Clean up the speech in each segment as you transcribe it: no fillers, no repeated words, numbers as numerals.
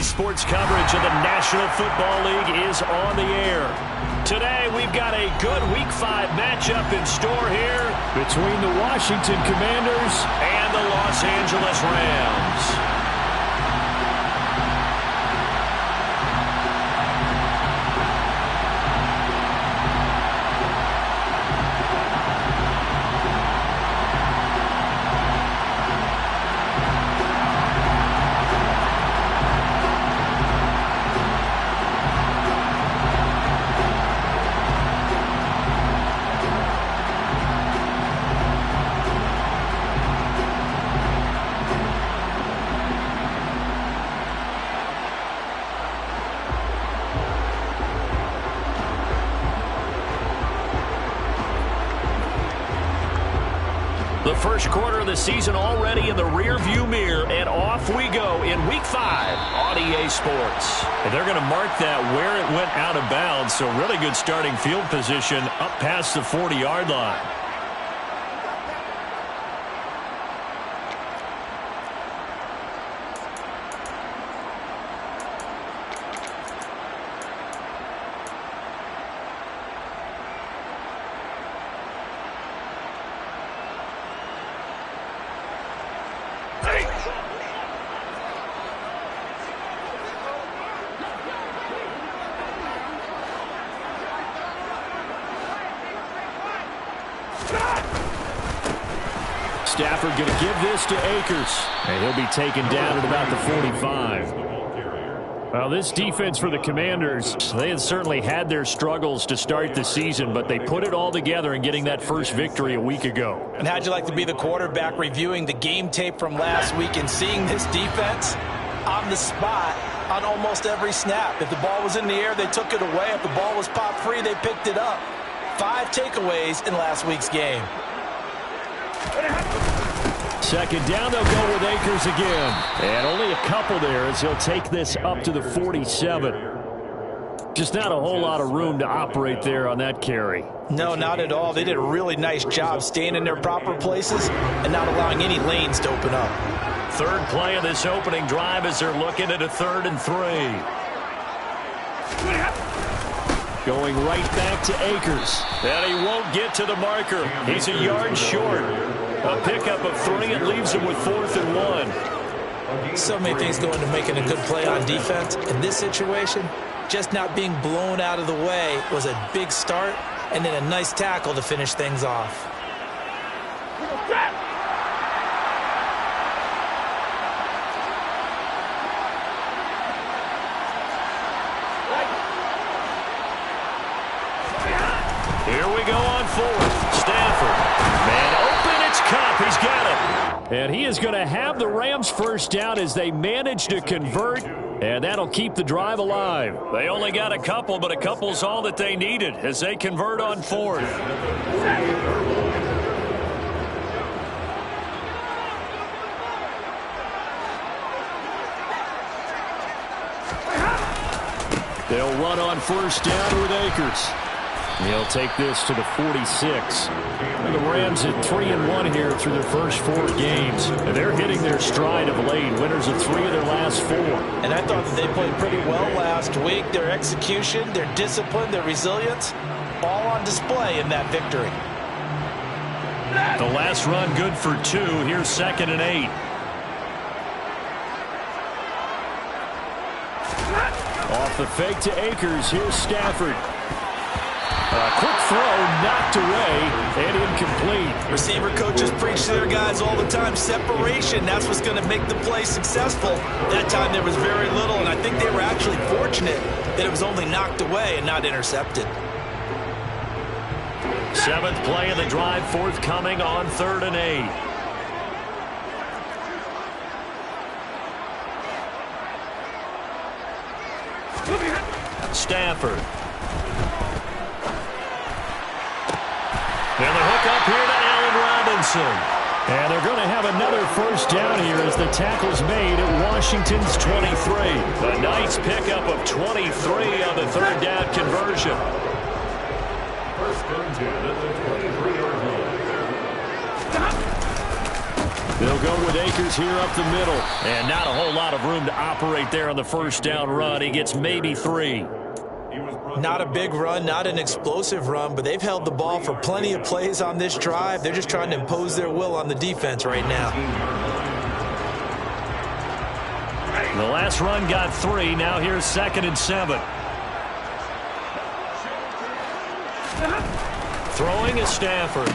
Sports coverage of the National Football League is on the air. Today, we've got a good Week 5 matchup in store here between the Washington Commanders and the Los Angeles Rams. The first quarter of the season already in the rear-view mirror, and off we go in Week 5 on EA Sports. And they're going to mark that where it went out of bounds, so really good starting field position up past the 40-yard line. Stafford going to give this to Akers, and he'll be taken down at about the 45. Well, this defense for the Commanders, they had certainly had their struggles to start the season, but they put it all together in getting that first victory a week ago. And how'd you like to be the quarterback reviewing the game tape from last week and seeing this defense on the spot on almost every snap? If the ball was in the air, they took it away. If the ball was popped free, they picked it up. 5 takeaways in last week's game. Second down, they'll go with Akers again. And only a couple there as he'll take this up to the 47. Just not a whole lot of room to operate there on that carry. No, not at all. They did a really nice job staying in their proper places and not allowing any lanes to open up. Third play of this opening drive as they're looking at a 3rd and 3. Going right back to Akers. And he won't get to the marker. He's a yard short. A pickup of 3. It leaves him with 4th and 1. So many things go into making a good play on defense. In this situation, just not being blown out of the way was a big start, and then a nice tackle to finish things off. Here we go on 4th. Stafford. Man open, it's Cup. He's got it. And he is going to have the Rams first down as they manage to convert, and that'll keep the drive alive. They only got a couple, but a couple's all that they needed as they convert on 4th. They'll run on first down with Akers. He'll take this to the 46. And the Rams at 3-1 here through their first 4 games. And they're hitting their stride of late. Winners of 3 of their last 4. And I thought that they played pretty well last week. Their execution, their discipline, their resilience, all on display in that victory. The last run good for 2. Here's 2nd and 8. Off the fake to Akers. Here's Stafford. A quick throw knocked away and incomplete. Receiver coaches preach to their guys all the time. Separation, that's what's going to make the play successful. That time there was very little, and I think they were actually fortunate that it was only knocked away and not intercepted. 7th play of the drive, forthcoming on 3rd and 8. Stafford. And the hook up here to Allen Robinson. And they're going to have another first down here as the tackle's made at Washington's 23. A nice pickup of 23 on the 3rd down conversion. They'll go with Akers here up the middle. And not a whole lot of room to operate there on the first down run. He gets maybe 3. Not a big run, not an explosive run, but they've held the ball for plenty of plays on this drive. They're just trying to impose their will on the defense right now. The last run got 3. Now here's 2nd and 7. Throwing is Stafford.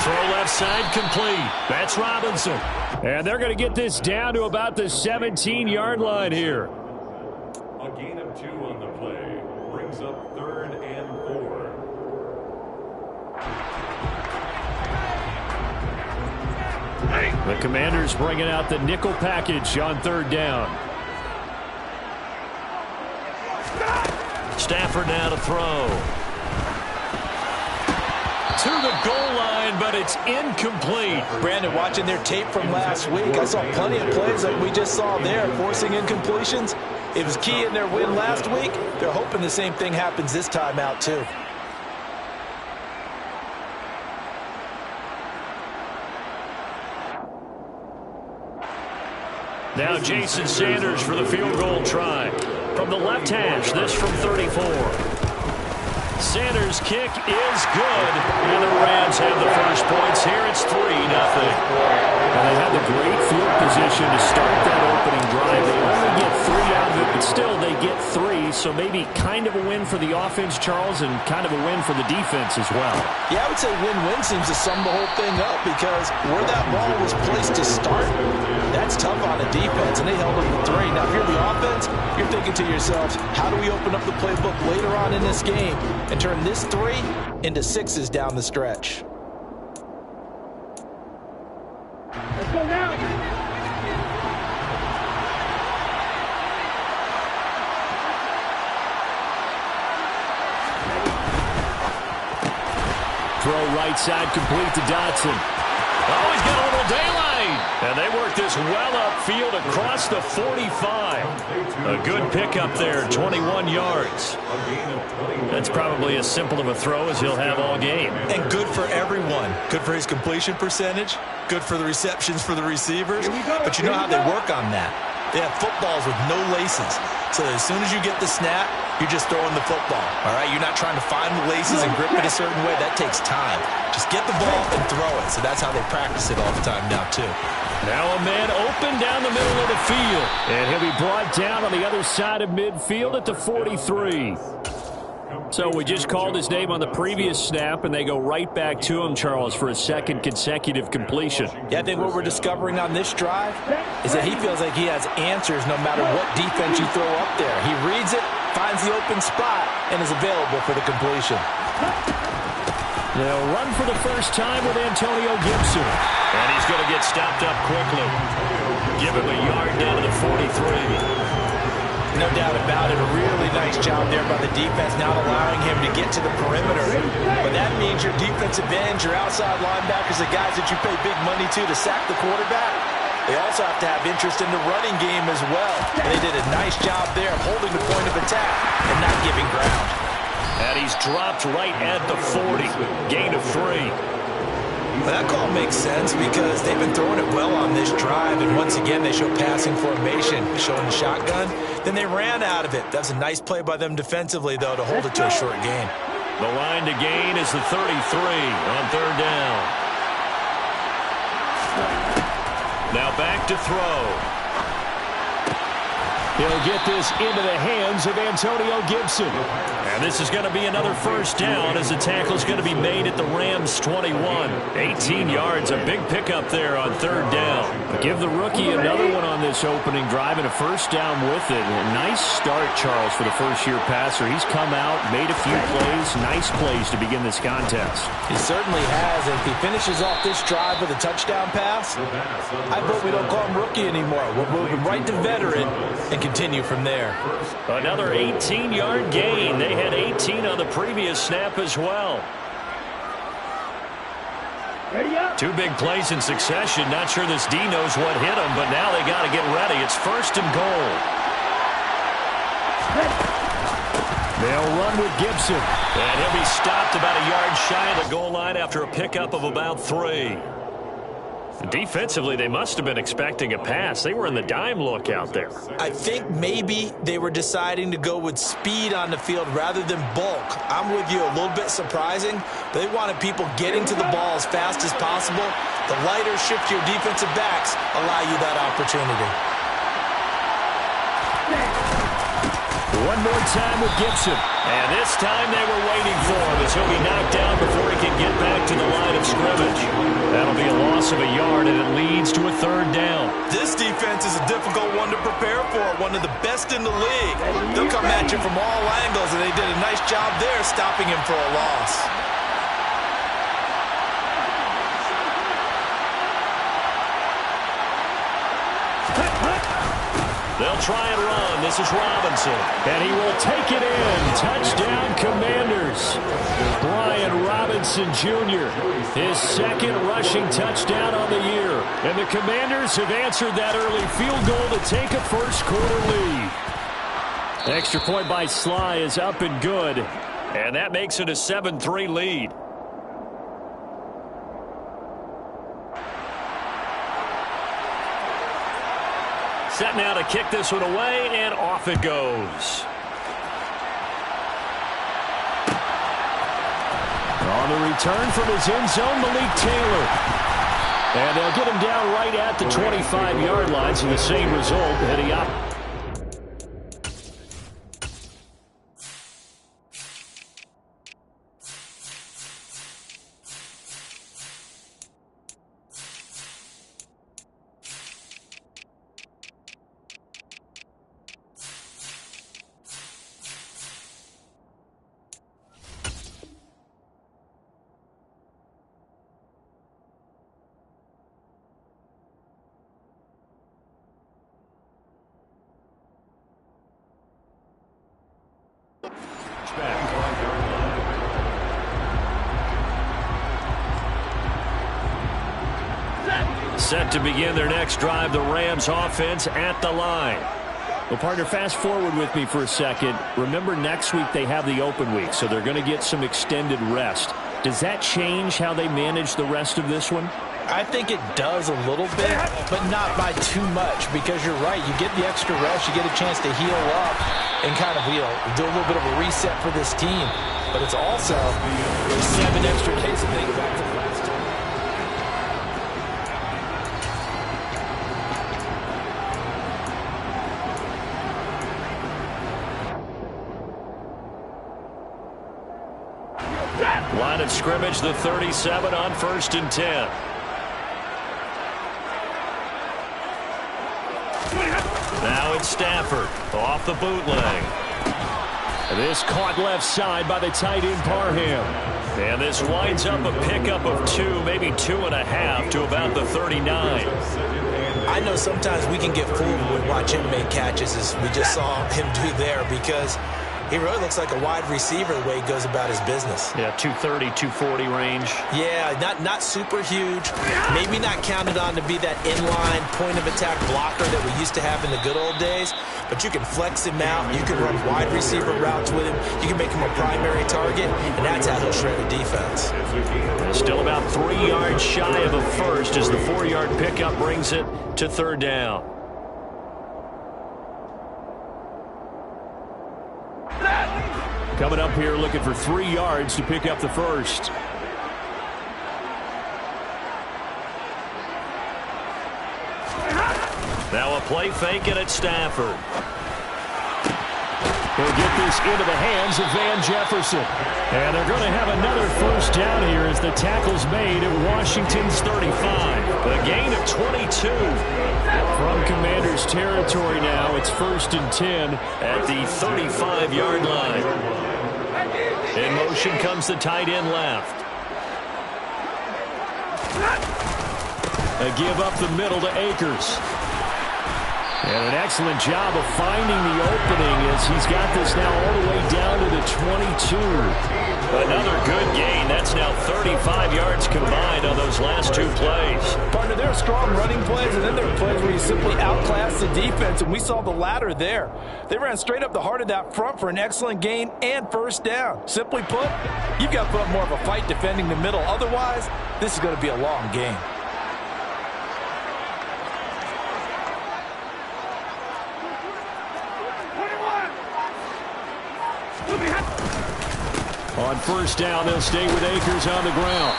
Throw left side complete. That's Robinson. And they're going to get this down to about the 17-yard line here. A gain of 2 on the play brings up 3rd and 4. The Commanders bringing out the nickel package on 3rd down. Stafford now to throw. To the goal line, but it's incomplete. Brandon, watching their tape from last week, I saw plenty of plays like we just saw there, forcing incompletions. It was key in their win last week. They're hoping the same thing happens this time out, too. Now Jason Sanders for the field goal try. From the left hash, this from 34. Sanders' kick is good, and the Rams have the first points here. It's 3-0. And they had the great field position to start that opening drive. They only get 3 out of it, but still they get 3, so maybe kind of a win for the offense, Charles, and kind of a win for the defense as well. Yeah, I would say win-win seems to sum the whole thing up because where that ball was placed to start, that's tough on a defense, and they held them to 3. Now, if you're the offense, you're thinking to yourselves, how do we open up the playbook later on in this game and turn this 3 into 6s down the stretch? Let's go now. Throw right side complete to Dotson. Oh, he's got a little daylight. And they work this well upfield across the 45. A good pickup there, 21 yards. That's probably as simple of a throw as he'll have all game. And good for everyone. Good for his completion percentage. Good for the receptions for the receivers. But you know how they work on that. They have footballs with no laces. So as soon as you get the snap, you're just throwing the football. All right, you're not trying to find the laces and grip it a certain way. That takes time. Just get the ball and throw it. So that's how they practice it all the time now, too. Now a man open down the middle of the field. And he'll be brought down on the other side of midfield at the 43. So we just called his name on the previous snap, and they go right back to him, Charles, for a 2nd consecutive completion. Yeah, I think what we're discovering on this drive is that he feels like he has answers no matter what defense you throw up there. He reads it, finds the open spot, and is available for the completion. They'll run for the first time with Antonio Gibson. And he's going to get stopped up quickly. Give him a yard down to the 43. No doubt about it. A really nice job there by the defense, not allowing him to get to the perimeter. But that means your defensive ends, your outside linebackers, the guys that you pay big money to sack the quarterback, they also have to have interest in the running game as well. And they did a nice job there holding the point of attack and not giving ground. And he's dropped right at the 40. Gain of 3. Well, that call makes sense because they've been throwing it well on this drive, and once again they show passing formation, showing the shotgun. Then they ran out of it. That's a nice play by them defensively, though, to hold it to a short gain. The line to gain is the 33 on 3rd down. Now back to throw. He'll get this into the hands of Antonio Gibson. And this is going to be another first down as the tackle is going to be made at the Rams' 21. 18 yards, a big pickup there on 3rd down. Give the rookie another one on this opening drive and a first down with it. A nice start, Charles, for the first-year passer. He's come out, made a few plays, nice plays to begin this contest. He certainly has. And if he finishes off this drive with a touchdown pass, I hope we don't call him rookie anymore. We'll move him right to veteran and continue from there. Another 18-yard gain. They had 18 on the previous snap as well. Two big plays in succession. Not sure this D knows what hit him, but now they got to get ready. It's 1st and goal. They'll run with Gibson. And he'll be stopped about a yard shy of the goal line after a pickup of about 3. Defensively, they must have been expecting a pass. They were in the dime look out there. I think maybe they were deciding to go with speed on the field rather than bulk. I'm with you, a little bit surprising. They wanted people getting to the ball as fast as possible. The lighter, shiftier defensive backs allow you that opportunity. One more time with Gibson. And this time they were waiting for him as he'll be knocked down before he can get back to the line of scrimmage. That'll be a loss of a yard, and it leads to a third down. This defense is a difficult one to prepare for, one of the best in the league. They'll come at you from all angles, and they did a nice job there stopping him for a loss. They'll try and run. This is Robinson. And he will take it in. Touchdown, Commanders. Brian Robinson Jr., his second rushing touchdown on the year. And the Commanders have answered that early field goal to take a first-quarter lead. Extra point by Sly is up and good. And that makes it a 7-3 lead. Set now to kick this one away, and off it goes. On the return from his end zone, Malik Taylor. And they'll get him down right at the 25-yard line, so the same result heading up. Set to begin their next drive, the Rams offense at the line. Well, partner, fast forward with me for a second. Remember, next week they have the open week, so they're going to get some extended rest. Does that change how they manage the rest of this one? I think it does a little bit, but not by too much, because you're right. You get the extra rest, you get a chance to heal up and kind of, do a little bit of a reset for this team. But it's also 7 extra days of being back to the last time. Line of scrimmage, the 37 on 1st and 10. Now it's Stafford off the bootleg. This caught left side by the tight end Parham. And this winds up a pickup of 2, maybe 2.5 to about the 39. I know sometimes we can get fooled when we watch him make catches, as we just saw him do there, because he really looks like a wide receiver the way he goes about his business. Yeah, 230, 240 range. Yeah, not super huge. Maybe not counted on to be that inline point-of-attack blocker that we used to have in the good old days. But you can flex him out. You can run wide receiver routes with him. You can make him a primary target, and that's how he'll shred a defense. Still about 3 yards shy of a first as the 4-yard pickup brings it to 3rd down. Coming up here looking for 3 yards to pick up the first. Now a play fake and it's Stafford. He'll get this into the hands of Van Jefferson. And they're going to have another first down here as the tackle's made at Washington's 35. A gain of 22. From Commanders territory now, it's 1st and 10 at the 35-yard line. In motion comes the tight end left. A give up the middle to Akers. And an excellent job of finding the opening as he's got this now all the way down to the 22. Another good gain. That's now 35 yards combined on those last 2 plays. Partner, there are strong running plays, and then there are plays where you simply outclass the defense, and we saw the latter there. They ran straight up the heart of that front for an excellent gain and first down. Simply put, you've got to put up more of a fight defending the middle. Otherwise, this is going to be a long game. On first down, they'll stay with Akers on the ground.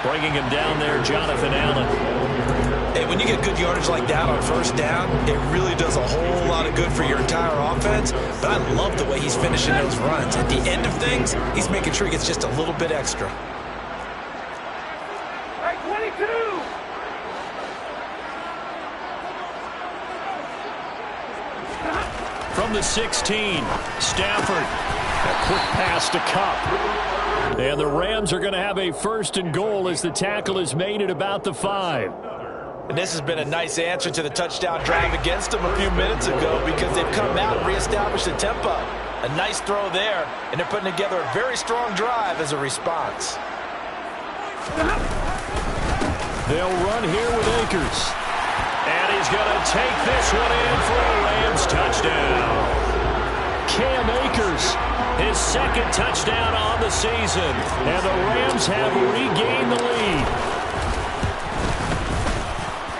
Bringing him down there, Jonathan Allen. Hey, when you get good yardage like that on first down, it really does a whole lot of good for your entire offense. But I love the way he's finishing those runs. At the end of things, he's making sure he gets just a little bit extra. Right, 22. From the 16, Stafford. A quick pass to Kupp. And the Rams are going to have a first and goal as the tackle is made at about the 5. And this has been a nice answer to the touchdown drive against them a few minutes ago because they've come out and reestablished the tempo. A nice throw there, and they're putting together a very strong drive as a response. They'll run here with Akers. And he's going to take this one in for a Rams touchdown. Cam Akers, his second touchdown on the season. And the Rams have regained the lead.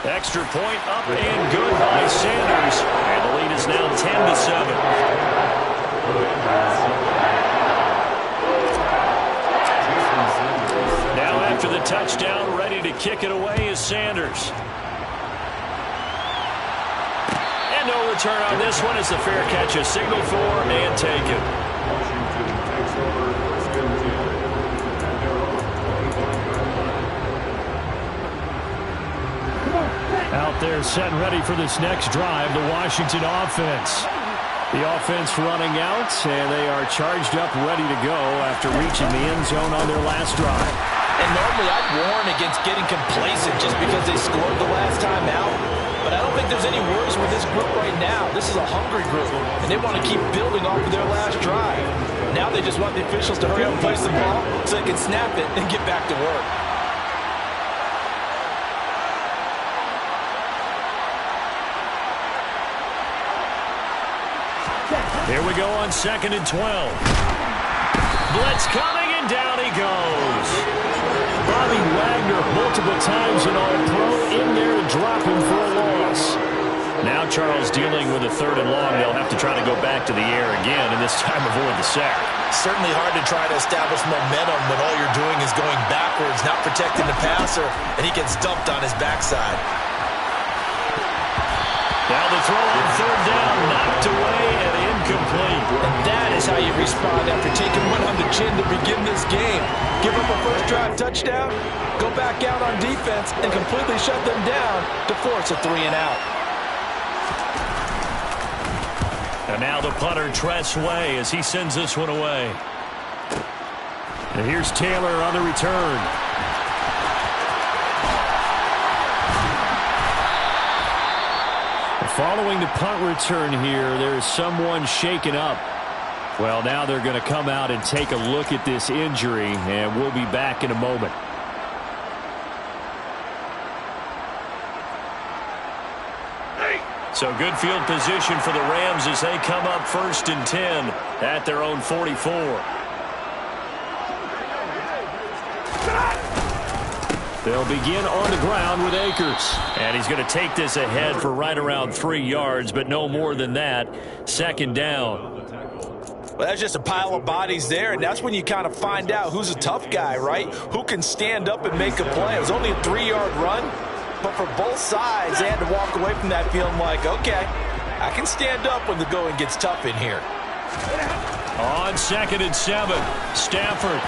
Extra point up and good by Sanders. And the lead is now 10-7. Now after the touchdown, ready to kick it away is Sanders. And no return on this one as the fair catch is signaled for and taken. Out there set and ready for this next drive, the Washington offense. The offense running out, and they are charged up, ready to go after reaching the end zone on their last drive. And normally I'd warn against getting complacent just because they scored the last time out. But I don't think there's any worries with this group right now. This is a hungry group, and they want to keep building off of their last drive. Now they just want the officials to hurry up and place the ball so they can snap it and get back to work. Here we go on 2nd and 12. Blitz coming, and down he goes. Bobby Wagner multiple times an All-Pro in there to drop him for a loss. Now Charles dealing with a 3rd and long. They'll have to try to go back to the air again, and this time avoid the sack. Certainly hard to try to establish momentum when all you're doing is going backwards, not protecting the passer, and he gets dumped on his backside. Now the throw on 3rd down, knocked away and incomplete. And that is how you respond after taking one on the chin to begin this game. Give up a first drive touchdown, go back out on defense, and completely shut them down to force a 3 and out. And now the punter, Tress Way, as he sends this one away. And here's Taylor on the return. Following the punt return here, there's someone shaken up. Well, now they're going to come out and take a look at this injury, and we'll be back in a moment. So good field position for the Rams as they come up 1st and 10 at their own 44. They'll begin on the ground with Akers. And he's going to take this ahead for right around 3 yards, but no more than that. 2nd down. Well, that's just a pile of bodies there, and that's when you kind of find out who's a tough guy, right? Who can stand up and make a play. It was only a 3-yard run, but for both sides, they had to walk away from that feeling like, okay, I can stand up when the going gets tough in here. On 2nd and 7, Stafford.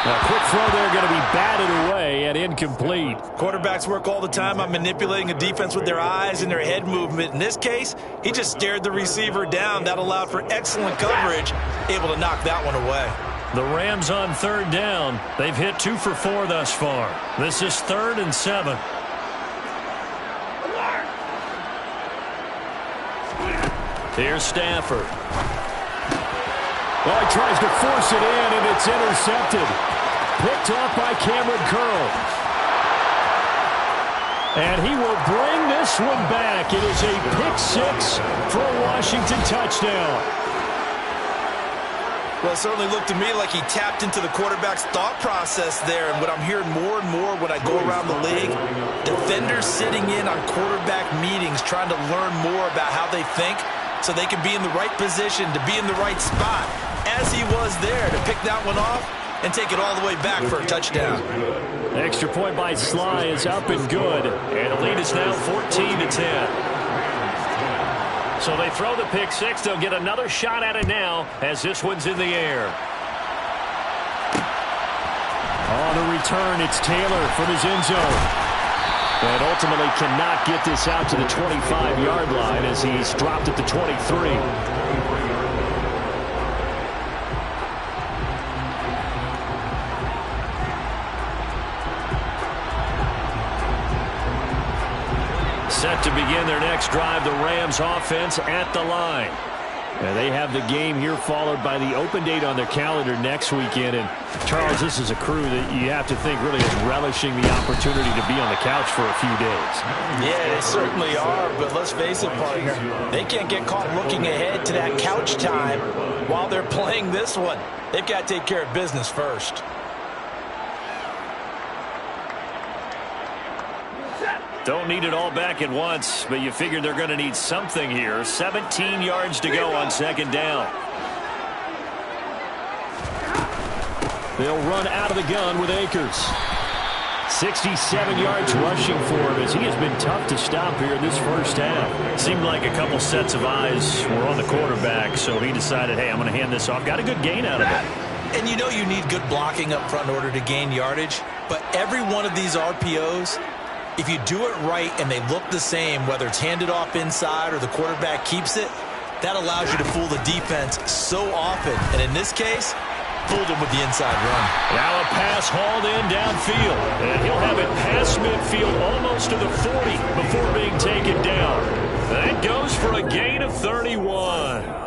A quick throw there, going to be batted away and incomplete. Quarterbacks work all the time on manipulating a defense with their eyes and their head movement. In this case, he just stared the receiver down. That allowed for excellent coverage, able to knock that one away. The Rams on 3rd down. They've hit 2 for 4 thus far. This is 3rd and 7. Here's Stafford. Well, he tries to force it in, and it's intercepted. Picked off by Cameron Curl. And he will bring this one back. It is a pick-6 for a Washington touchdown. Well, it certainly looked to me like he tapped into the quarterback's thought process there. And what I'm hearing more and more when I go around the league, defenders sitting in on quarterback meetings trying to learn more about how they think so they can be in the right position to be in the right spot. as he was there to pick that one off and take it all the way back for a touchdown. Extra point by Sly is up and good. And the lead is now 14-10. So they throw the pick six. They'll get another shot at it now as this one's in the air. On the return, it's Taylor from his end zone. And ultimately cannot get this out to the 25-yard line as he's dropped at the 23. Set to begin their next drive, the Rams offense at the line. And they have the game here followed by the open date on their calendar next weekend. And, Charles, this is a crew that you have to think really is relishing the opportunity to be on the couch for a few days. Yeah, they certainly are, but let's face it, partner. They can't get caught looking ahead to that couch time while they're playing this one. They've got to take care of business first. Don't need it all back at once, but you figure they're going to need something here. 17 yards to go on second down. They'll run out of the gun with Akers. 67 yards rushing for him as he has been tough to stop here in this first half. Seemed like a couple sets of eyes were on the quarterback, so he decided, hey, I'm going to hand this off. Got a good gain out of it. And you know you need good blocking up front in order to gain yardage, but every one of these RPOs, if you do it right and they look the same, whether it's handed off inside or the quarterback keeps it, that allows you to fool the defense so often. And in this case, fooled him with the inside run. Now a pass hauled in downfield. And he'll have it past midfield almost to the 40 before being taken down. That goes for a gain of 31.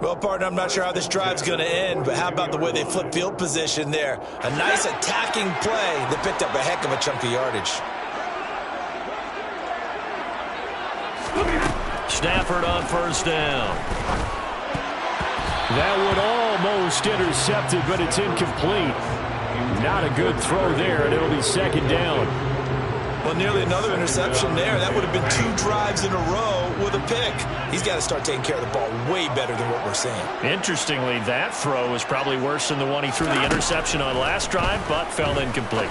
Well, partner, I'm not sure how this drive's going to end, but how about the way they flip field position there? A nice attacking play that picked up a heck of a chunk of yardage. Stafford on first down. That one almost intercepted, but it's incomplete. Not a good throw there, and it'll be second down. Well, nearly another interception there. That would have been 2 drives in a row with a pick. He's got to start taking care of the ball way better than what we're seeing. Interestingly, that throw is probably worse than the one he threw the interception on last drive, but fell incomplete.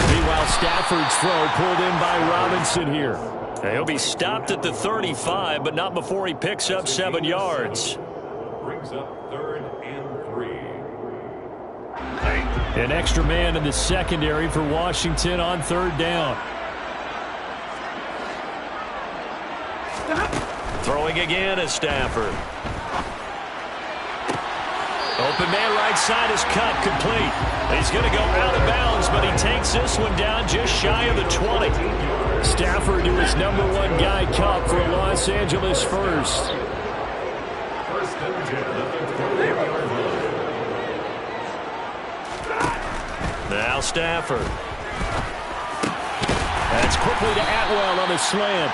Meanwhile, Stafford's throw pulled in by Robinson here. He'll be stopped at the 35, but not before he picks up 7 yards. Brings up 3rd and 3. An extra man in the secondary for Washington on 3rd down. Throwing again is Stafford. Open man right side is cut, complete. He's going to go out of bounds, but he takes this one down just shy of the 20. Stafford to his #1 guy, Cup, for a Los Angeles first. First and 10 at the 20-yard line. Now Stafford. That's quickly to Atwell on the slant.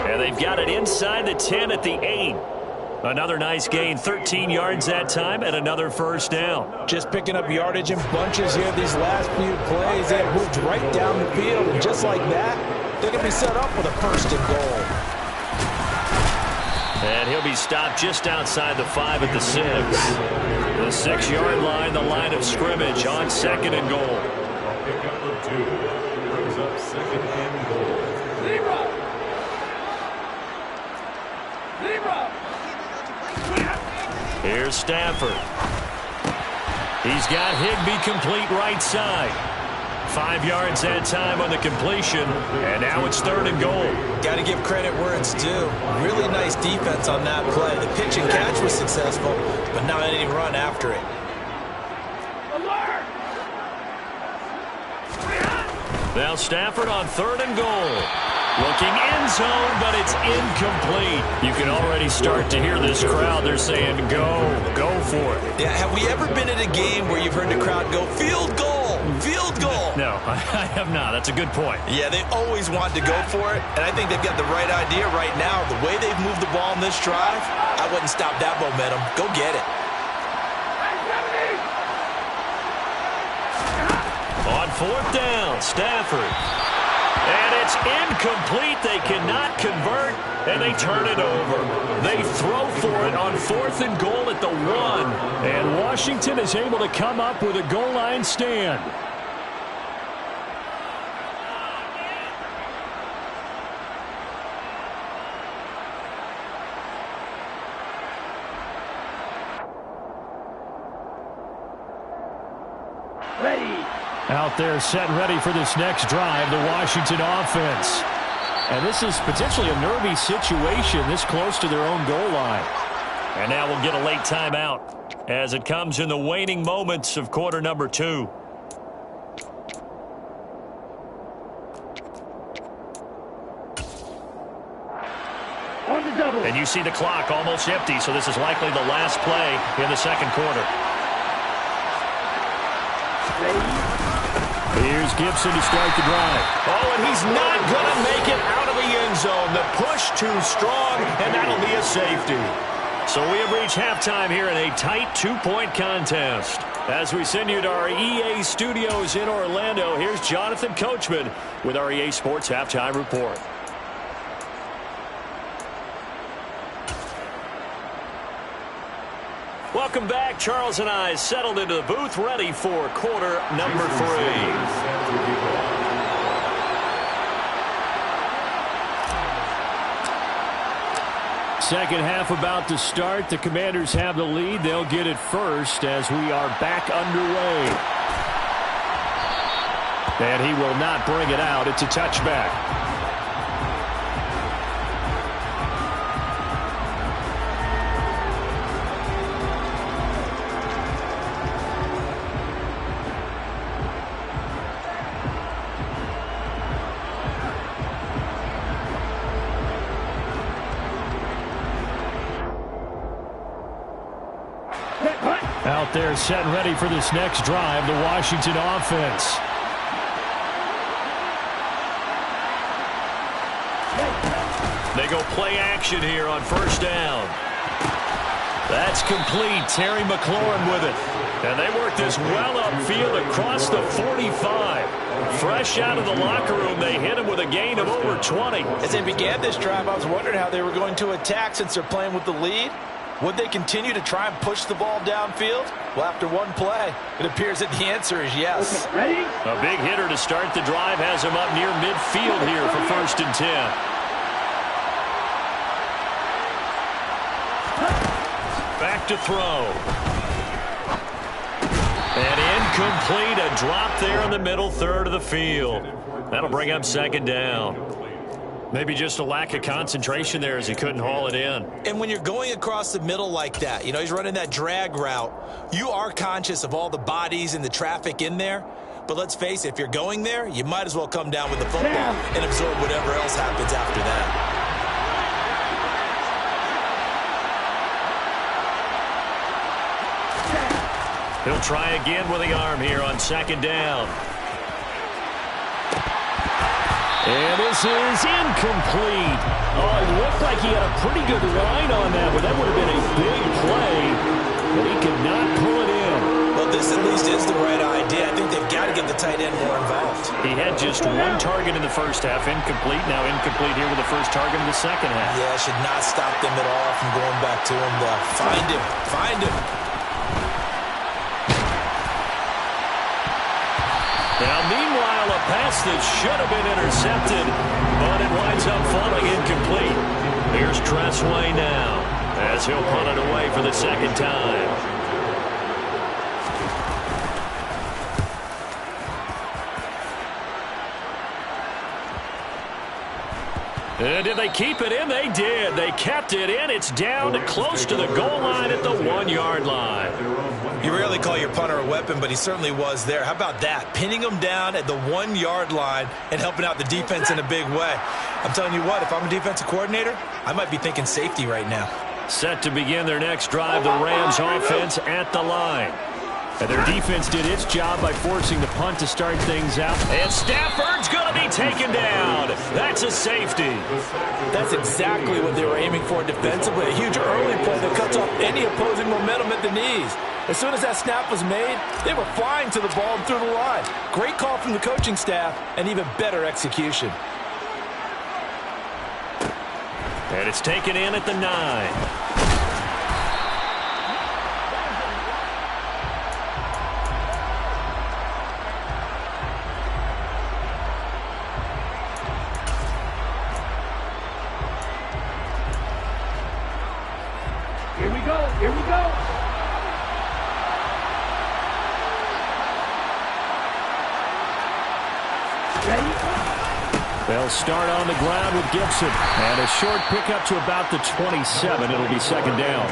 And they've got it inside the 10 at the 8. Another nice gain, 13 yards that time, and another first down. Just picking up yardage in bunches here these last few plays. They have moved right down the field, and just like that, they're going to be set up with a first and goal. And he'll be stopped just outside the 5 at the 6. The 6-yard line, the line of scrimmage on 2nd and goal. Pick up of 2. Brings up 2nd and goal. Here's Stafford. He's got Higbee complete right side. 5 yards that time on the completion, and now it's 3rd and goal. Got to give credit where it's due. Really nice defense on that play. The pitch and catch was successful, but not any run after it. Now Stafford on 3rd and goal. Looking end zone, but it's incomplete. You can already start to hear this crowd. They're saying, go for it. Yeah, have we ever been at a game where you've heard the crowd go, field goal, field goal? No, I have not. That's a good point. Yeah, they always want to go for it, and I think they've got the right idea right now. The way they've moved the ball in this drive, I wouldn't stop that momentum. Go get it. On 4th down, Stafford. And it's incomplete. They cannot convert, and they turn it over. They throw for it on 4th and goal at the 1. And Washington is able to come up with a goal line stand. Out there set and ready for this next drive, the Washington offense. And this is potentially a nervy situation this close to their own goal line. And now we'll get a late timeout as it comes in the waning moments of quarter number 2. On the double. And you see the clock almost empty, so this is likely the last play in the second quarter. Here's Gibson to start the drive. Oh, and he's not going to make it out of the end zone. The push too strong, and that'll be a safety. So we have reached halftime here in a tight 2-point contest. As we send you to our EA studios in Orlando, here's Jonathan Coachman with our EA Sports Halftime Report. Welcome back. Charles and I settled into the booth, ready for quarter number 3. Second half about to start. The Commanders have the lead. They'll get it first as we are back underway. And he will not bring it out. It's a touchback. Out there set and ready for this next drive, the Washington offense. They go play action here on first down. That's complete. Terry McLaurin with it. And they work this well upfield across the 45. Fresh out of the locker room, they hit him with a gain of over 20. As they began this drive, I was wondering how they were going to attack since they're playing with the lead. Would they continue to try and push the ball downfield? Well, after one play, it appears that the answer is yes. Ready? A big hitter to start the drive has him up near midfield here for 1st and 10. Back to throw. And incomplete, a drop there in the middle third of the field. That'll bring up 2nd down. Maybe just a lack of concentration there as he couldn't haul it in. And when you're going across the middle like that, you know, he's running that drag route, you are conscious of all the bodies and the traffic in there. But let's face it, if you're going there, you might as well come down with the football and absorb whatever else happens after that. He'll try again with the arm here on 2nd down. And this is incomplete. Oh, it looked like he had a pretty good line on that, but that would have been a big play. But he could not pull it in. Well, this at least is the right idea. I think they've got to get the tight end more involved. He had just one target in the first half, incomplete. Now incomplete here with the first target in the second half. Yeah, it should not stop them at all from going back to him. Find him. Find him. Now, meanwhile, a pass that should have been intercepted, but it winds up falling incomplete. Here's Tressway now as he'll punt it away for the 2nd time. And did they keep it in? They did. They kept it in. It's down to close to the goal line at the 1-yard line. You rarely call your punter a weapon, but he certainly was there. How about that? Pinning him down at the 1-yard line and helping out the defense in a big way. I'm telling you what, if I'm a defensive coordinator, I might be thinking safety right now. Set to begin their next drive, the Rams offense at the line. And their defense did its job by forcing the punt to start things out. And Stafford's going to be taken down. That's a safety. That's exactly what they were aiming for defensively. A huge early play that cuts off any opposing momentum at the knees. As soon as that snap was made, they were flying to the ball and through the line. Great call from the coaching staff and even better execution. And it's taken in at the 9. Here we go. Here we go. Ready? They'll start on the ground with Gibson. And a short pickup to about the 27. It'll be second down.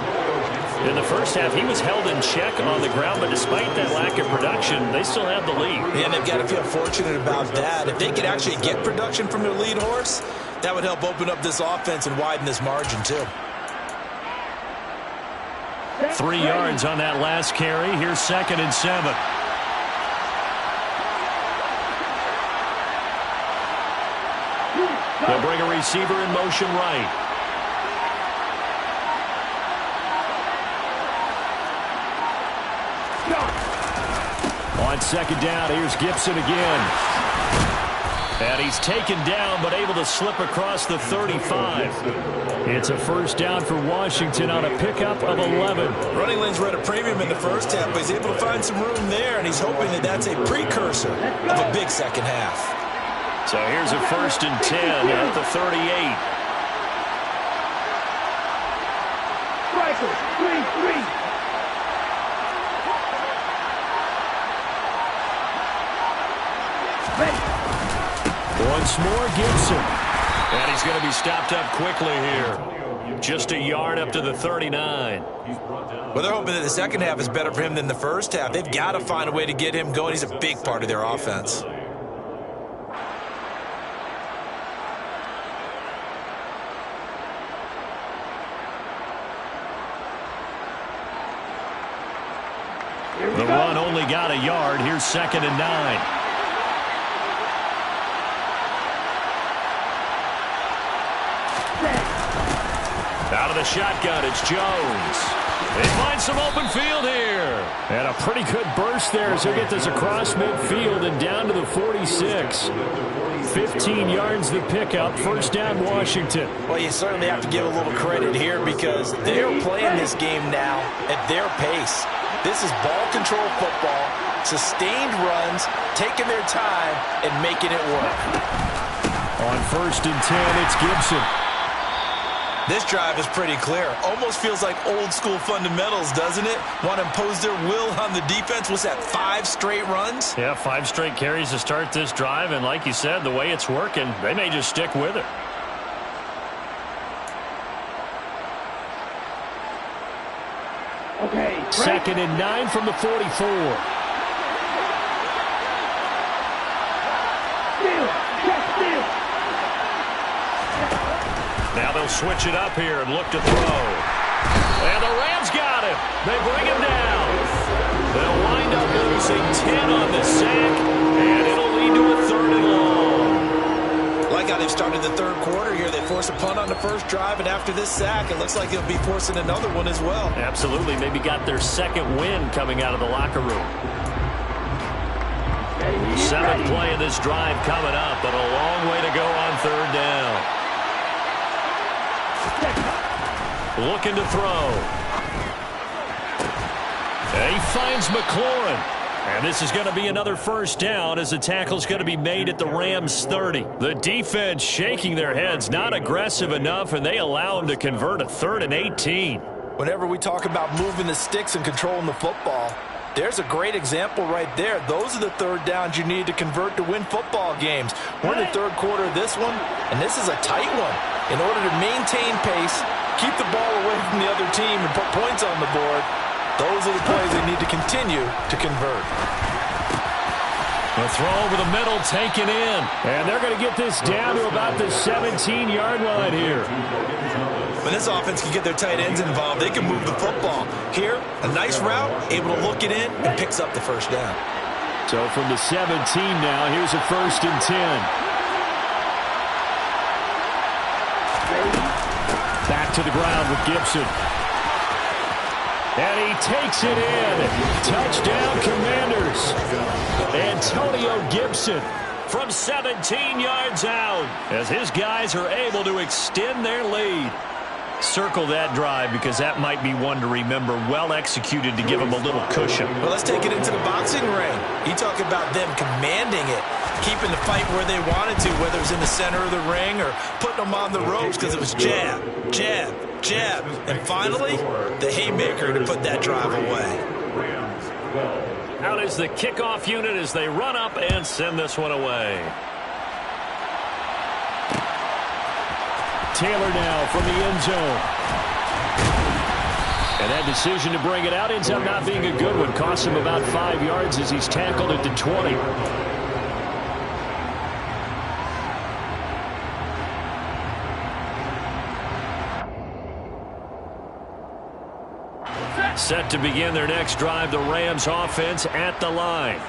In the first half, he was held in check on the ground, but despite that lack of production, they still have the lead. And they've got to feel fortunate about that. If they could actually get production from their lead horse, that would help open up this offense and widen this margin, too. 3 yards on that last carry. Here's 2nd and 7. They'll bring a receiver in motion right. On 2nd down, here's Gibson again. And he's taken down, but able to slip across the 35. It's a first down for Washington on a pickup of 11. Running lanes were at a premium in the first half, but he's able to find some room there, and he's hoping that that's a precursor of a big second half. So here's a 1st and 10 at the 38. Striker, 3-3. Once more, Gibson. And he's going to be stopped up quickly here. Just a yard up to the 39. Well, they're hoping that the second half is better for him than the first half. They've got to find a way to get him going. He's a big part of their offense. The run only got a yard. Here's 2nd and 9. Out of the shotgun, it's Jones. They find some open field here. And a pretty good burst there as he'll get this across midfield and down to the 46. 15 yards the pickup. First down, Washington. Well, you certainly have to give a little credit here because they're playing this game now at their pace. This is ball control football, sustained runs, taking their time, and making it work. On 1st and 10, it's Gibson. This drive is pretty clear. Almost feels like old school fundamentals, doesn't it? Want to impose their will on the defense. Was that 5 straight runs? Yeah, 5 straight carries to start this drive. And like you said, the way it's working, they may just stick with it. Okay. 2nd and 9 from the 44. Steal. Check steal. Now they'll switch it up here and look to throw. And the Rams got him. They bring him down. They'll wind up losing 10 on the sack, and it'll lead to a 3rd and long. Like how they've started the third quarter here. They force a punt on the first drive, and after this sack, it looks like they'll be forcing another one as well. Absolutely. Maybe got their 2nd win coming out of the locker room. 7th play of this drive coming up, but a long way to go on 3rd down. Looking to throw. And he finds McLaurin. And this is going to be another first down as the tackle's going to be made at the Rams 30. The defense shaking their heads, not aggressive enough, and they allow him to convert a 3rd and 18. Whenever we talk about moving the sticks and controlling the football, there's a great example right there. Those are the 3rd downs you need to convert to win football games. We're in the 3rd quarter of this one, and this is a tight one. In order to maintain pace, keep the ball away from the other team, and put points on the board, those are the plays they need to continue to convert. The throw over the middle taken in. And they're going to get this down to about the 17-yard line here. When this offense can get their tight ends involved, they can move the football. Here, a nice route, able to look it in, and picks up the first down. So from the 17 now, here's a 1st and 10. Back to the ground with Gibson. And he takes it in. Touchdown, Commanders. Antonio Gibson from 17 yards out as his guys are able to extend their lead. Circle that drive because that might be one to remember. Well executed to give them a little cushion. Well, let's take it into the boxing ring. You talk about them commanding it, keeping the fight where they wanted to, whether it's in the center of the ring or putting them on the ropes because it was jab, jab, jab. And finally, the haymaker to put that drive away. Out is the kickoff unit as they run up and send this one away. Taylor now from the end zone. And that decision to bring it out ends up not being a good one. Costs him about 5 yards as he's tackled at the 20. Set to begin their next drive, the Rams offense at the line.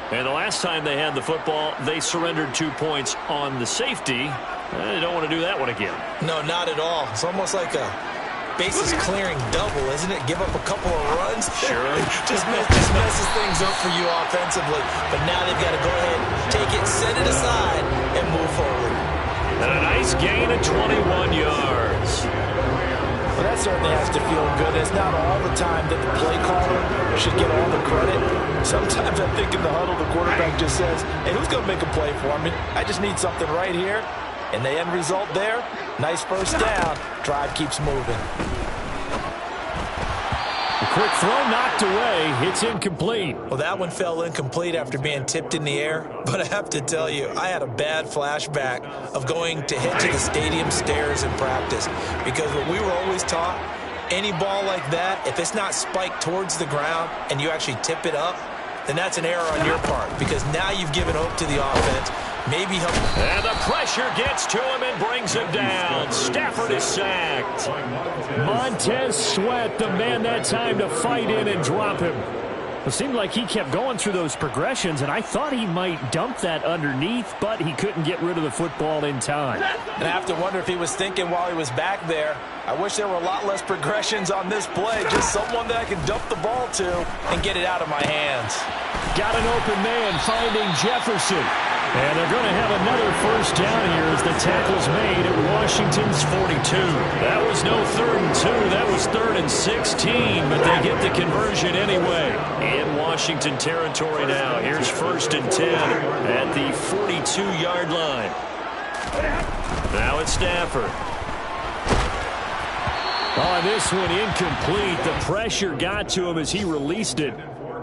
And the last time they had the football, they surrendered 2 points on the safety. They don't want to do that one again. No, not at all. It's almost like a bases clearing double, isn't it? Give up a couple of runs. Sure. just messes things up for you offensively. But now they've got to go ahead, take it, set it aside, and move forward. And a nice gain of 21 yards. Well, that certainly has to feel good. It's not all the time that the play caller should get all the credit. Sometimes I think in the huddle, the quarterback just says, hey, who's going to make a play for me? I just need something right here. And the end result there, nice first down. Drive keeps moving. A quick throw knocked away. It's incomplete. Well, that one fell incomplete after being tipped in the air. But I have to tell you, I had a bad flashback of going to head to the stadium stairs in practice. Because what we were always taught, any ball like that, if it's not spiked towards the ground and you actually tip it up, then that's an error on your part. Because now you've given hope to the offense. Maybe help. And the pressure gets to him and brings him down. Stafford is sacked. Montez Sweat, the man that time to fight in and drop him. It seemed like he kept going through those progressions, and I thought he might dump that underneath, but he couldn't get rid of the football in time. And I have to wonder if he was thinking while he was back there, I wish there were a lot less progressions on this play. Just someone that I can dump the ball to and get it out of my hands. Got an open man finding Jefferson. And they're going to have another first down here as the tackle's made at Washington's 42. That was no 3rd and 2. That was 3rd and 16, but they get the conversion anyway. In Washington territory now. Here's 1st and 10 at the 42-yard line. Now it's Stafford. On this one, incomplete. The pressure got to him as he released it.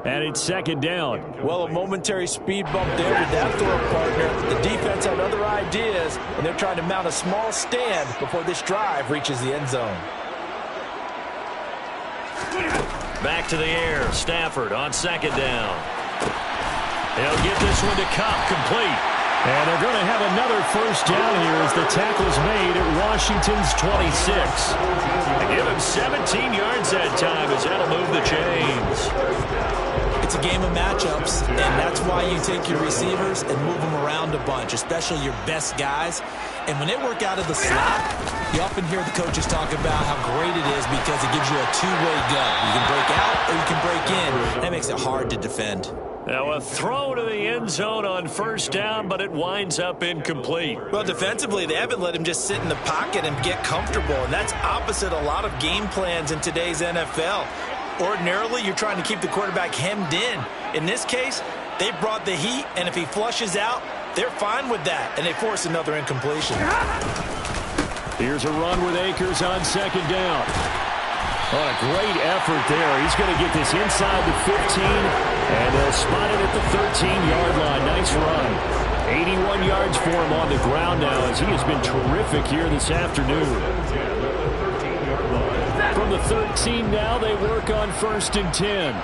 And it's 2nd down. Well, a momentary speed bump there with that throw partner. The defense had other ideas, and they're trying to mount a small stand before this drive reaches the end zone. Back to the air. Stafford on 2nd down. He'll get this one to Cup, complete. And they're going to have another first down here as the tackle's made at Washington's 26. They give him 17 yards that time as that'll move the chains. It's a game of matchups, and that's why you take your receivers and move them around a bunch, especially your best guys. And when they work out of the slot, you often hear the coaches talk about how great it is because it gives you a two-way go. You can break out or you can break in. That makes it hard to defend. Now a throw to the end zone on 1st down, but it winds up incomplete. Well, defensively, they haven't let him just sit in the pocket and get comfortable, and that's opposite a lot of game plans in today's NFL. Ordinarily, you're trying to keep the quarterback hemmed in. In this case, they brought the heat, and if he flushes out, they're fine with that, and they force another incompletion. Here's a run with Akers on 2nd down. Oh, a great effort there. He's going to get this inside the 15, and they'll spot it at the 13-yard line. Nice run. 81 yards for him on the ground now as he has been terrific here this afternoon. From the 13 now, they work on 1st and 10.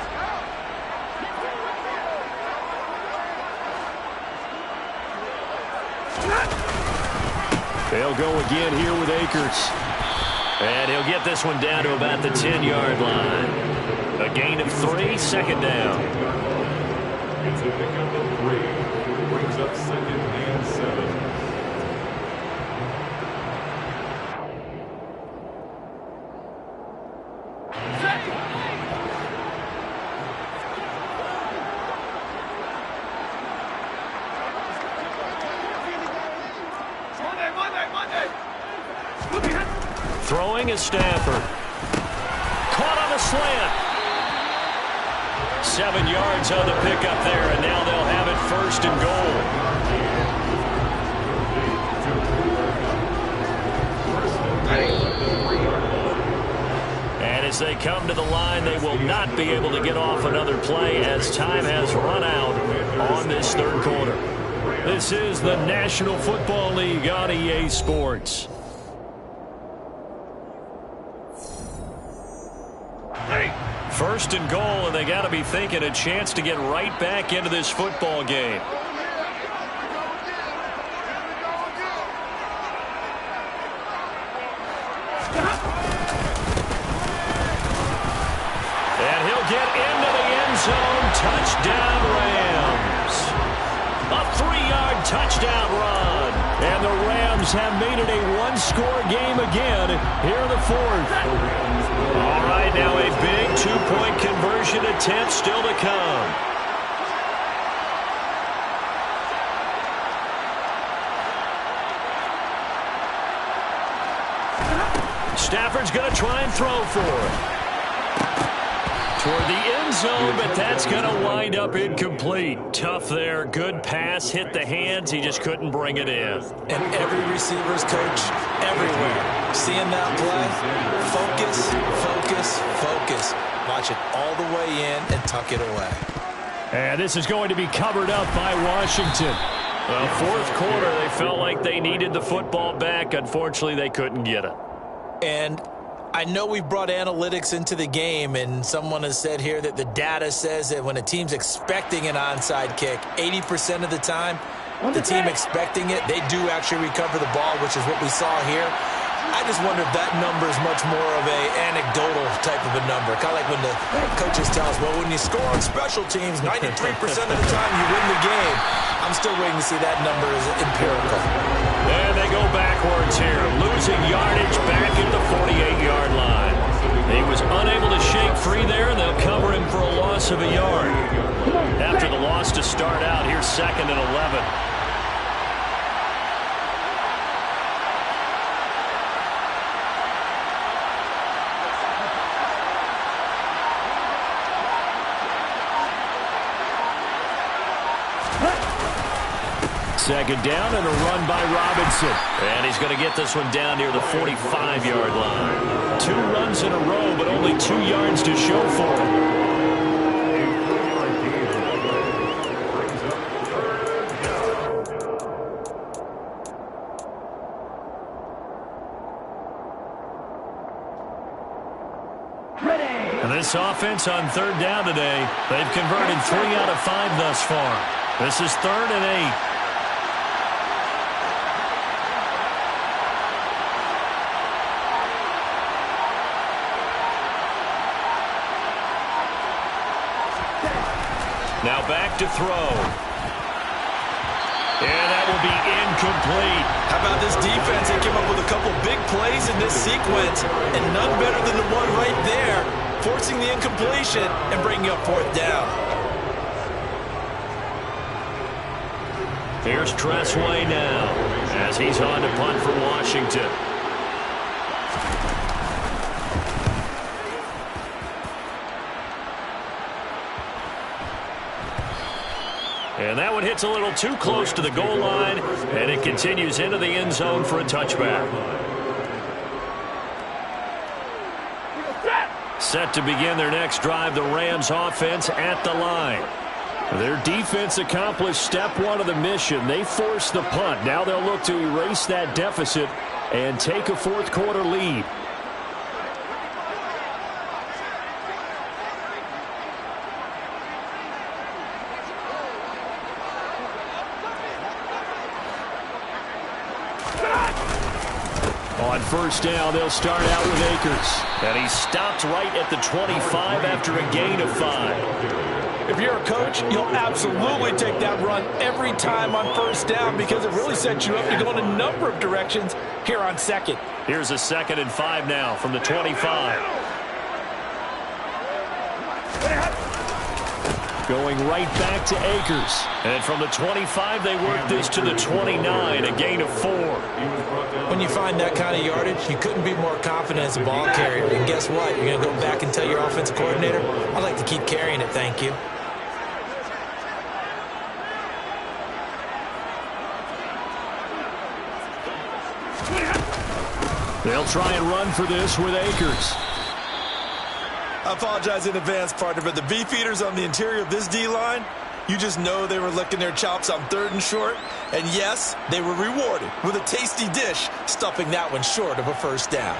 They'll go again here with Akers. And he'll get this one down to about the 10-yard line. A gain of 3, 2nd down. It's a pickup of 3. Brings up 2nd and 7. throwing is Stafford. Caught on the slant. 7 yards on the pickup there, and now they'll have it 1st and goal. And as they come to the line, they will not be able to get off another play as time has run out on this 3rd quarter. This is the National Football League on EA Sports. First and goal, and they got to be thinking a chance to get right back into this football game. And he'll get into the end zone. Touchdown, Rams. A 3-yard touchdown run. And the Rams have made it a 1-score game again here in the 4th. All right, now a big 2-point conversion attempt still to come. Stafford's going to try and throw for it. Toward the end zone, but that's going to wind up incomplete. Tough there. Good pass. Hit the hands. He just couldn't bring it in. And every receiver's coach everywhere. Seeing that play, focus, focus, focus. Watch it all the way in and tuck it away. And this is going to be covered up by Washington. Well, 4th quarter, they felt like they needed the football back. Unfortunately, they couldn't get it. And I know we've brought analytics into the game, and someone has said here that the data says that when a team's expecting an onside kick, 80% of the time, the team expecting it, they do actually recover the ball, which is what we saw here. I just wonder if that number is much more of a anecdotal type of a number. Kind of like when the coaches tell us, well, when you score on special teams, 93% of the time you win the game. I'm still waiting to see that number is empirical. And they go backwards here, losing yardage back at the 48-yard line. He was unable to shake free there, and they'll cover him for a loss of a yard. After the loss to start out, here's 2nd and 11. Second down and a run by Robinson. And he's going to get this one down near the 45-yard line. 2 runs in a row, but only 2 yards to show for him. And this offense on 3rd down today, they've converted 3 out of 5 thus far. This is 3rd and 8. Now back to throw. And that will be incomplete. How about this defense? They came up with a couple big plays in this sequence, and none better than the one right there, forcing the incompletion and bringing up 4th down. Here's Tressway now, as he's on to punt for Washington. And that one hits a little too close to the goal line, and it continues into the end zone for a touchback. Set to begin their next drive, the Rams offense at the line. Their defense accomplished step 1 of the mission. They forced the punt. Now they'll look to erase that deficit and take a 4th quarter lead. On 1st down, they'll start out with Akers. And he stopped right at the 25 after a gain of 5. If you're a coach, you'll absolutely take that run every time on 1st down because it really sets you up to go in a number of directions here on 2nd. Here's a 2nd and 5 now from the 25. Going right back to Akers. And from the 25, they work this to the 29, a gain of 4. When you find that kind of yardage, you couldn't be more confident as a ball carrier. And guess what? You're going to go back and tell your offensive coordinator, I'd like to keep carrying it, thank you. They'll try and run for this with Akers. I apologize in advance, partner, but the beefeaters on the interior of this D-line, you just know they were licking their chops on 3rd and short. And yes, they were rewarded with a tasty dish, stuffing that one short of a first down.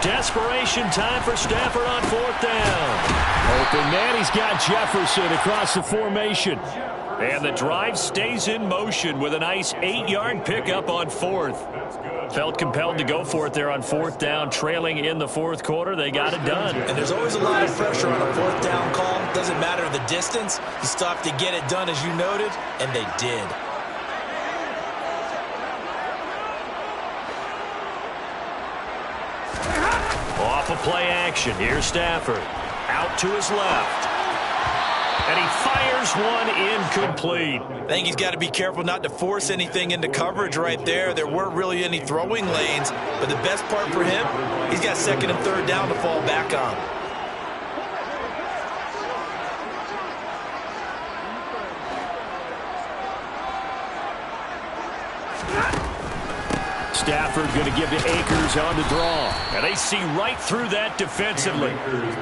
Desperation time for Stafford on 4th down. Open man, he's got Jefferson across the formation. And the drive stays in motion with a nice 8-yard pickup on 4th. Felt compelled to go for it there on 4th down, trailing in the 4th quarter. They got it done. And there's always a lot of pressure on a 4th down call. Doesn't matter the distance. You still have to get it done, as you noted, and they did. Off of play action. Here's Stafford. Out to his left. And he fires one incomplete. I think he's got to be careful not to force anything into coverage right there. There weren't really any throwing lanes. But the best part for him, he's got 2nd and 3rd down to fall back on. Stafford going to give to Akers on the draw. And they see right through that defensively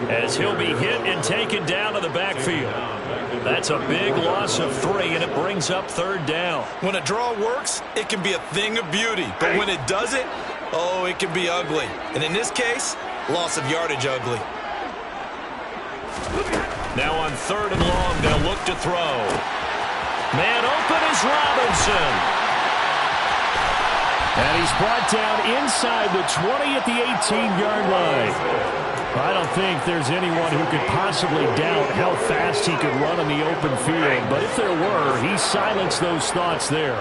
as he'll be hit and taken down to the backfield. That's a big loss of 3, and it brings up 3rd down. When a draw works, it can be a thing of beauty. But when it doesn't, oh, it can be ugly. And in this case, loss of yardage ugly. Now on 3rd and long, they'll look to throw. Man open is Robinson. And he's brought down inside the 20 at the 18-yard line. I don't think there's anyone who could possibly doubt how fast he could run in the open field. But if there were, he silenced those thoughts there.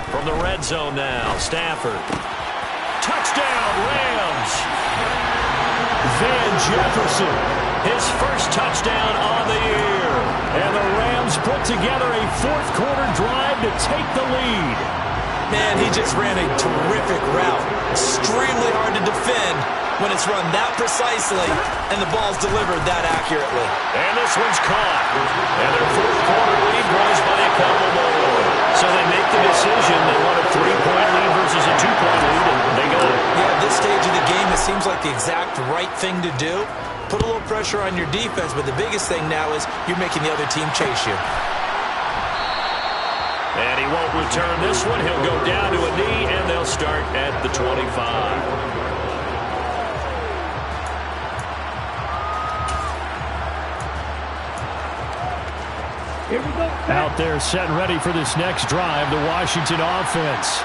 From the red zone now, Stafford. Touchdown, Rams. Van Jefferson, his first touchdown on the year. And the Rams put together a 4th quarter drive to take the lead. Man, he just ran a terrific route. Extremely hard to defend when it's run that precisely and the ball's delivered that accurately. And this one's caught. And their 4th quarter lead grows by a couple more. So they make the decision. They want a 3-point lead versus a 2-point lead, and they got it. Yeah, at this stage of the game, it seems like the exact right thing to do. Put a little pressure on your defense, but the biggest thing now is you're making the other team chase you. And he won't return this one. He'll go down to a knee, and they'll start at the 25. Here we go. Out there set and ready for this next drive, the Washington offense.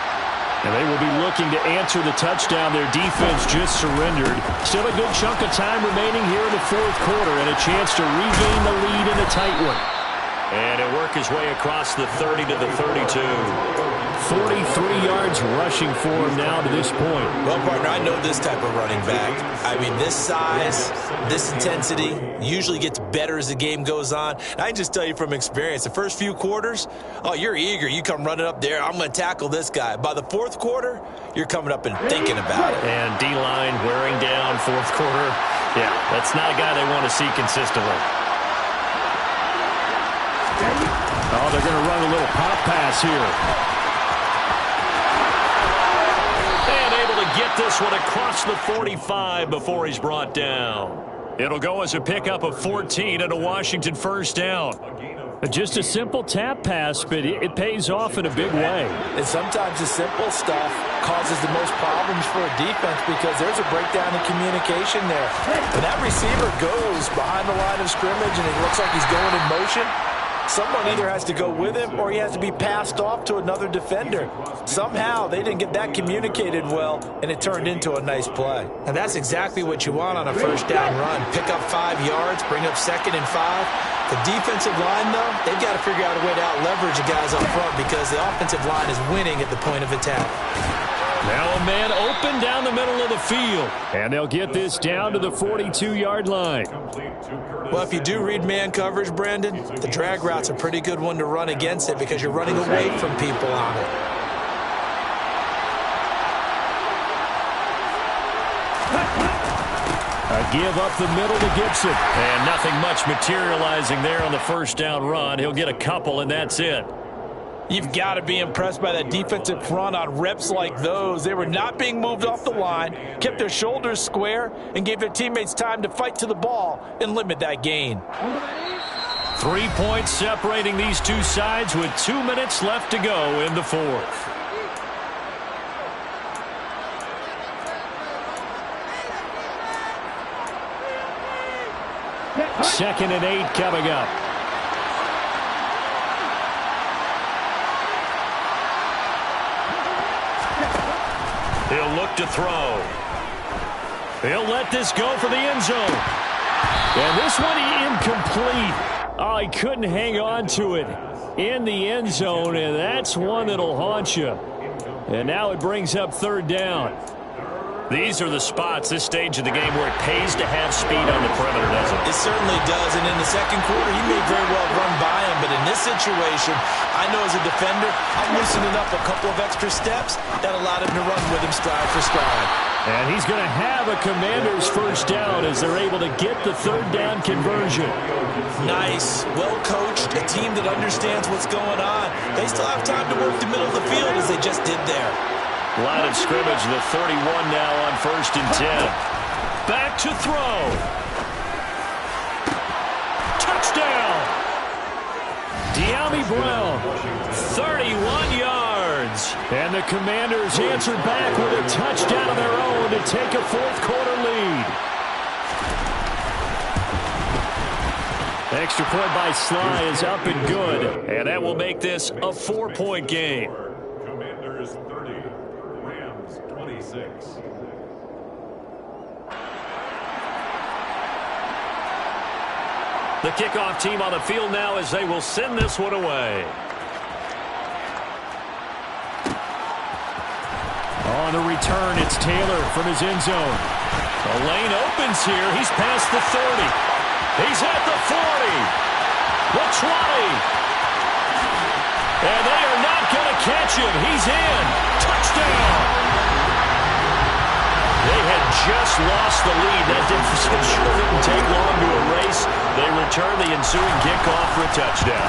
And they will be looking to answer the touchdown their defense just surrendered. Still a good chunk of time remaining here in the 4th quarter and a chance to regain the lead in a tight one. And he'll work his way across the 30 to the 32. 43 yards rushing for him now to this point. Well, partner, I know this type of running back. I mean, this size, this intensity usually gets better as the game goes on. And I can just tell you from experience, the first few quarters, oh, you're eager. You come running up there, I'm going to tackle this guy. By the 4th quarter, you're coming up and thinking about it. And D-line wearing down 4th quarter. Yeah, that's not a guy they want to see consistently. Oh, they're going to run a little pop pass here. And able to get this one across the 45 before he's brought down. It'll go as a pickup of 14 and a Washington first down. Just a simple tap pass, but it pays off in a big way. And sometimes the simple stuff causes the most problems for a defense because there's a breakdown in communication there. When that receiver goes behind the line of scrimmage and it looks like he's going in motion, someone either has to go with him or he has to be passed off to another defender. Somehow they didn't get that communicated well, and it turned into a nice play. And that's exactly what you want on a first down run. Pick up 5 yards, bring up 2nd and 5. The defensive line, though, they've got to figure out a way to out-leverage the guys up front because the offensive line is winning at the point of attack. Now a man open down the middle of the field. And they'll get this down to the 42-yard line. Well, if you do read man coverage, Brandon, the drag route's a pretty good one to run against it because you're running away from people on it. A give up the middle to Gibson. And nothing much materializing there on the first down run. He'll get a couple, and that's it. You've got to be impressed by that defensive front on reps like those. They were not being moved off the line, kept their shoulders square, and gave their teammates time to fight to the ball and limit that gain. 3 points separating these two sides with 2 minutes left to go in the fourth. Second and 8 coming up. He'll look to throw. He'll let this go for the end zone. And this one incomplete. Oh, he couldn't hang on to it in the end zone, and that's one that'll haunt you. And now it brings up third down. These are the spots, this stage of the game, where it pays to have speed on the perimeter, doesn't it? It certainly does, and in the second quarter, he may very well run by him, but in this situation, I know as a defender, I'm loosening up a couple of extra steps that allowed him to run with him stride for stride. And he's going to have a Commander's first down as they're able to get the third down conversion. Nice, well coached, a team that understands what's going on. They still have time to work the middle of the field as they just did there. Line of scrimmage, the 31 now on 1st and 10. Back to throw. Touchdown. De'Ami Brown, 31 yards. And the Commanders answer back with a touchdown of their own to take a fourth quarter lead. Extra point by Sly is up and good. And that will make this a 4-point game. Commanders 30, Rams 26. The kickoff team on the field now as they will send this one away. On the return, it's Taylor from his end zone. The lane opens here. He's past the 30. He's at the 40. The 20. And they are not going to catch him. He's in. Touchdown. They had just lost the lead. That didn't take long to erase. They return the ensuing kickoff for a touchdown.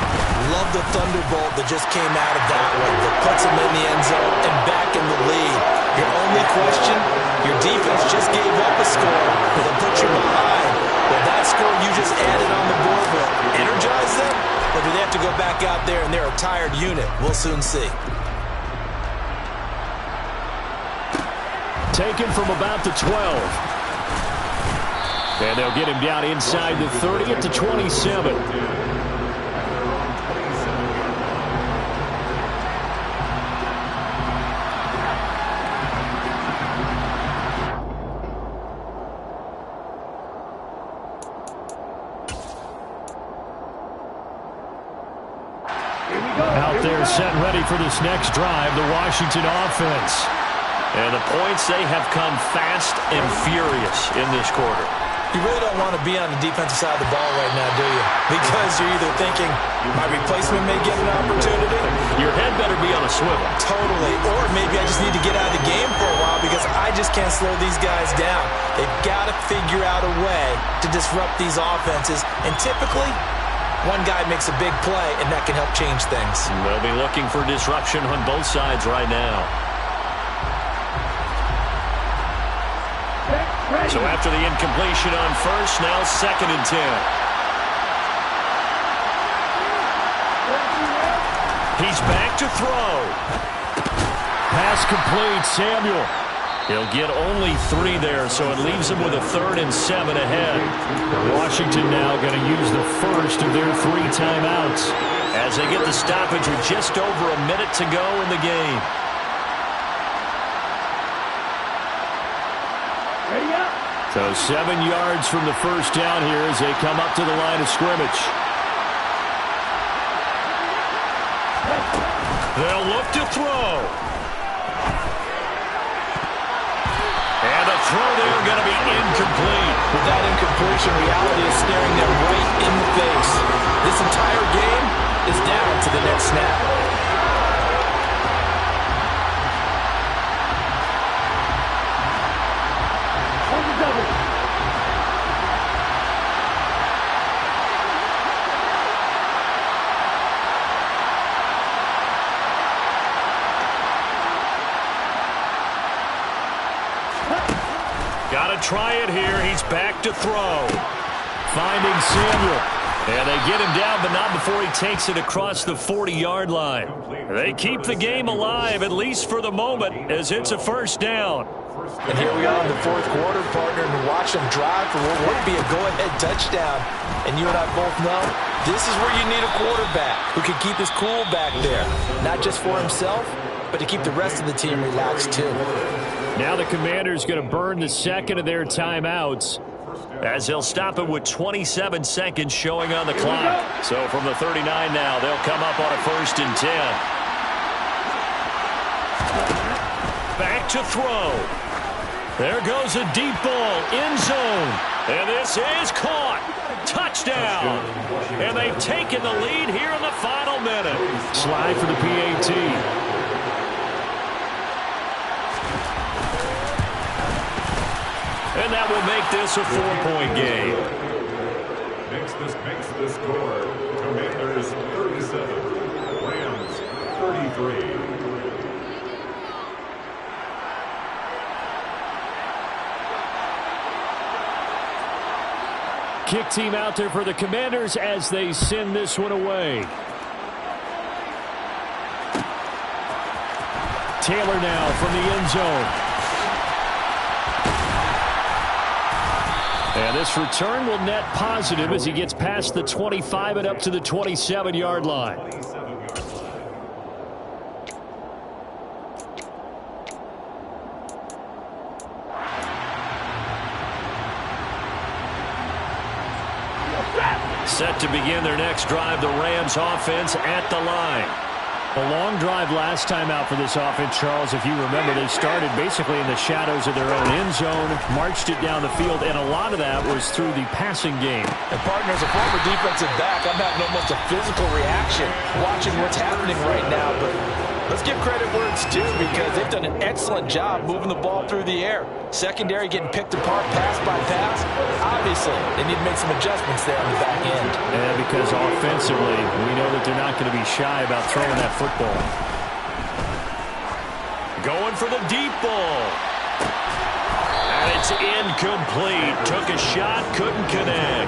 Love the thunderbolt that just came out of that one. That puts them in the end zone and back in the lead. Your only question, your defense just gave up a score that put you behind. Well, that score you just added on the board will energize them, or do they have to go back out there and they're a tired unit? We'll soon see. Taken from about the 12. And they'll get him down inside the 30 at the 27. Out there set ready for this next drive, the Washington offense. And the points, they have come fast and furious in this quarter. You really don't want to be on the defensive side of the ball right now, do you? Because you're either thinking, my replacement may get an opportunity. Your head better be on a swivel. Totally. Or maybe I just need to get out of the game for a while because I just can't slow these guys down. They've got to figure out a way to disrupt these offenses. And typically, one guy makes a big play, and that can help change things. They'll be looking for disruption on both sides right now. So after the incompletion on first, now 2nd and 10. He's back to throw. Pass complete, Samuel. He'll get only 3 there, so it leaves him with a 3rd and 7 ahead. Washington now going to use the first of their 3 timeouts as they get the stoppage with just over a minute to go in the game. So 7 yards from the first down here as they come up to the line of scrimmage. They'll look to throw. And the throw there going to be incomplete. With that incompletion, reality is staring them right in the face. This entire game is down to the next snap. On the double. Got to try it here. He's back to throw. Finding Samuel. And they get him down, but not before he takes it across the 40-yard line. They keep the game alive, at least for the moment, as it's a first down. And here we are in the fourth quarter, partner, and watch them drive for what would be a go-ahead touchdown. And you and I both know this is where you need a quarterback who can keep his cool back there, not just for himself, but to keep the rest of the team relaxed too. Now the Commanders going to burn the second of their timeouts, as they'll stop it with 27 seconds showing on the clock. So from the 39 now, they'll come up on a 1st and 10. Back to throw. There goes a deep ball, end zone. And this is caught. Touchdown. And they've taken the lead here in the final minute. Slide for the PAT. And that will make this a 4-point game. Makes the score. Commanders 37, Rams 33. Kick team out there for the Commanders as they send this one away. Taylor now from the end zone. And this return will net positive as he gets past the 25 and up to the 27-yard line. Set to begin their next drive, the Rams offense at the line. A long drive last time out for this offense, Charles. If you remember, they started basically in the shadows of their own end zone, marched it down the field, and a lot of that was through the passing game. And partners, a former defensive back, I'm having almost a physical reaction watching what's happening right now. But let's give credit where it's due, because they've done an excellent job moving the ball through the air. Secondary getting picked apart pass by pass. Obviously, they need to make some adjustments there on the back end. Yeah, because offensively, we know that they're not going to be shy about throwing that football. Going for the deep ball. And it's incomplete. Took a shot, couldn't connect.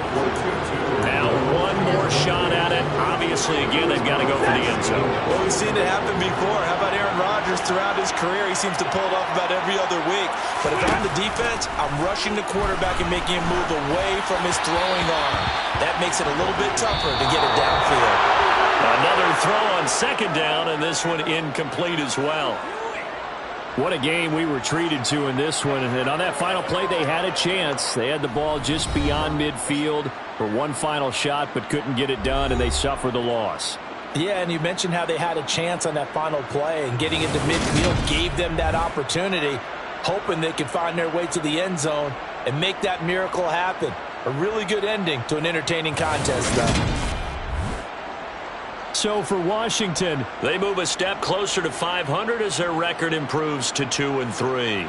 Now one more shot at it. Obviously, again, they've got to go for the end zone. Well, we've seen it happen before. How about Aaron Rodgers throughout his career? He seems to pull it off about every other week. But if I'm the defense, I'm rushing the quarterback and making him move away from his throwing arm. That makes it a little bit tougher to get it downfield. Another throw on second down, and this one incomplete as well. What a game we were treated to in this one. And on that final play, they had a chance. They had the ball just beyond midfield for one final shot, but couldn't get it done, and they suffered the loss. Yeah, and you mentioned how they had a chance on that final play, and getting into midfield gave them that opportunity, hoping they could find their way to the end zone and make that miracle happen. A really good ending to an entertaining contest, though. So for Washington, they move a step closer to 500 as their record improves to 2-3.